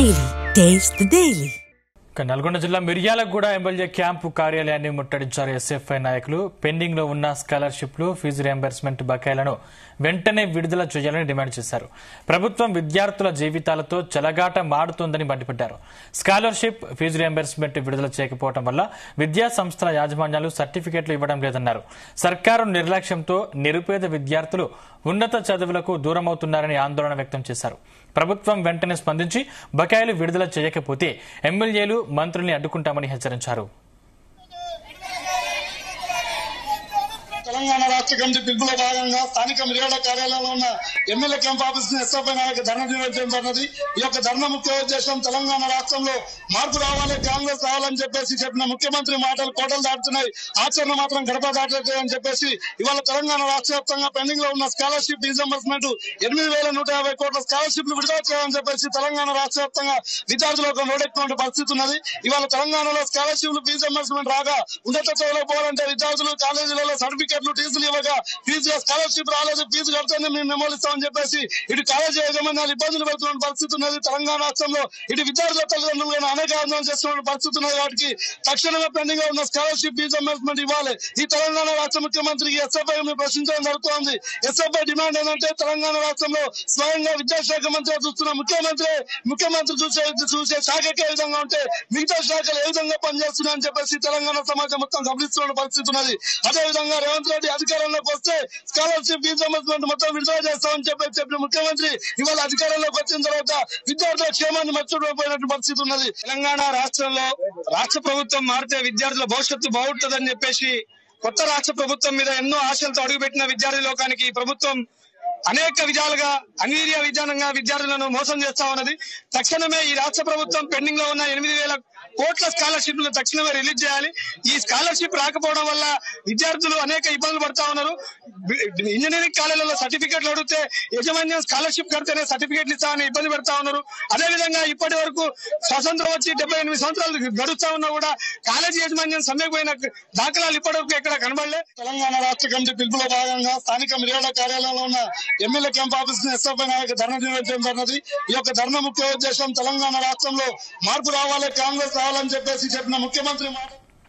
Daily. Taste the Daily. Nalgonda జిల్లా Miryalaguda MLA camp కార్యాలయాన్ని ముట్టడించారు SFI నాయకులు. పెండింగ్ లో ఉన్న స్కాలర్షిప్లు, ఫీజు రియంబర్స్మెంట్ బకాయిలను వెంటనే విడుదల చేయాలని డిమాండ్ చేశారు. ప్రభుత్వం విద్యార్థుల జీవితాలతో చెలగాట మాడుతోందని మండిపడ్డారు. స్కాలర్షిప్, ఫీజు రియంబర్స్మెంట్ విడుదల చేయకపోవడం వల్ల విద్యా సంస్థల యాజమాన్యాలు సర్టిఫికెట్లు ఇవ్వడం లేదన్నారు. సర్కారు నిర్లక్ష్యంతో నిరుపేద విద్యార్థులు ఉన్నత చదువులకు దూరమవుతున్నారని ఆందోళన వ్యక్తం చేశారు. ప్రభుత్వం వెంటనే స్పందించి బకాయిలు విడుదల చేయకపోతే ఎమ్మెల్యేలు, మంత్రుల్ని అడ్డుకుంటామని హెచ్చరించారు. తెలంగాణ రాష్ట్ర కమిటీ పిలుపులో భాగంగా స్థానిక మిర్యాల కార్యాలయంలో ఉన్న ఎమ్మెల్యే క్యాంప్ ఆఫీస్ ను ఎస్ఎఫ్ఐ నాయకులు ధర్నా నిర్వహించడం జరిగినది. ఈ యొక్క ధర్నా ముఖ్య ఉద్దేశం తెలంగాణ రాష్ట్రంలో మార్పు రావాలి, కాంగ్రెస్ రావాలని చెప్పేసి చెప్పిన ముఖ్యమంత్రి మాటలు కోటలు దాటుతున్నాయి, ఆచరణ మాత్రం గడప దాటలేదు అని చెప్పేసి ఇవాళ తెలంగాణ రాష్ట్ర వ్యాప్తంగా పెండింగ్ లో ఉన్న స్కాలర్షిప్, రీఎంబర్స్మెంట్ 8,150 కోట్ల స్కాలర్షిప్లు విడుదల చేయాలని చెప్పేసి తెలంగాణ రాష్ట్ర వ్యాప్తంగా విద్యార్థులకు నోడెక్కిన పరిస్థితి ఉన్నది. ఇవాళ తెలంగాణలో స్కాలర్షిప్లు, ఫీజు రియంబర్స్మెంట్ రాగా ఉన్నత చదువులో పోవాలంటే విద్యార్థులు కాలేజీలలో సర్టిఫికెట్లు, టీజీలు ఇవ్వగా ఫీజు స్కాలర్షిప్ రాలేదు, ఫీజు కడితేనే మేము మెమోలు ఇస్తామని చెప్పేసి ఇటు కాలేజీ యాజమాన్యాలు ఇబ్బందులు పెడుతున్న పరిస్థితి ఉన్నది. తెలంగాణ రాష్ట్రంలో ఇటు విద్యార్థుల తల్లిదండ్రులు అనేక ఆందోళన చేస్తున్న పరిస్థితి ఉన్నది. వాటికి తక్షణమే పెండింగ్ లో ఉన్న స్కాలర్షిప్, ఫీజు రియంబర్స్మెంట్ ఇవ్వాలి. ఈ తెలంగాణ రాష్ట్ర ముఖ్యమంత్రికి ఎస్ఎఫ్ఐ ప్రశ్నించడం జరుగుతోంది. ఎస్ఎఫ్ఐ డిమాండ్ ఏంటంటే తెలంగాణ రాష్ట్రంలో స్వయంగా విద్యాశాఖ మంత్రి చూస్తున్న ముఖ్యమంత్రి చూసే శాఖకి ఏ విధంగా ఉంటే మిగతా శాఖలు ఏ విధంగా పనిచేస్తున్నాయని చెప్పేసి తెలంగాణ సమాజం మొత్తం గమనిస్తున్న పరిస్థితి ఉన్నది. అదే విధంగా రేవంత్ రెడ్డి అధికారంలోకి వస్తే స్కాలర్షిప్, ఫీజు రియంబర్స్మెంట్ మొత్తం విడుదల చేస్తామని చెప్పిన ముఖ్యమంత్రి ఇవాళ అధికారంలోకి వచ్చిన తర్వాత విద్యార్థుల క్షేమాన్ని మర్చిపోయినట్టు పరిస్థితి ఉన్నది. తెలంగాణ రాష్ట్రంలో రాష్ట్ర ప్రభుత్వం మారితే విద్యార్థుల భవిష్యత్తు బాగుంటుందని చెప్పేసి కొత్త రాష్ట్ర ప్రభుత్వం మీద ఎన్నో ఆశలతో అడుగుపెట్టిన విద్యార్థి లోకానికి ఈ ప్రభుత్వం అనేక విధాలుగా అనిర్య విధానంగా విద్యార్థులను మోసం చేస్తా ఉన్నది. తక్షణమే ఈ రాష్ట్ర ప్రభుత్వం పెండింగ్ లో ఉన్న 8,000 కోట్ల స్కాలర్షిప్ తక్షణమే రిలీజ్ చేయాలి. ఈ స్కాలర్షిప్ రాకపోవడం వల్ల విద్యార్థులు అనేక ఇబ్బందులు పడతా ఉన్నారు. ఇంజనీరింగ్ కాలేజీలలో సర్టిఫికెట్లు అడిగితే యజమాన్యం స్కాలర్షిప్ కడితేనే సర్టిఫికెట్లు ఇస్తామని ఇబ్బంది పెడతా ఉన్నారు. అదేవిధంగా ఇప్పటి వరకు స్వతంత్రం వచ్చి 78 సంవత్సరాలు గడుస్తా ఉన్నా కూడా కాలేజీ యాజమాన్యం సమ్మెపోయిన దాఖలాలు ఇప్పటి వరకు ఎక్కడ కనబడలే. తెలంగాణ రాష్ట్ర కమిటీ పిలుపులో భాగంగా స్థానిక మిర్యాల కార్యాలయంలో ఉన్న ఎమ్మెల్యే క్యాంప్ ఆఫీస్ ను ఎస్ఎఫ్ఐ నాయకులు ధర్నా నిర్వహించడం జరిగినది. ఈ యొక్క ధర్నా ముఖ్య ఉద్దేశం తెలంగాణ రాష్ట్రంలో మార్పు రావాలి, కాంగ్రెస్ రావాలని చెప్పేసి చెప్పిన ముఖ్యమంత్రి మాట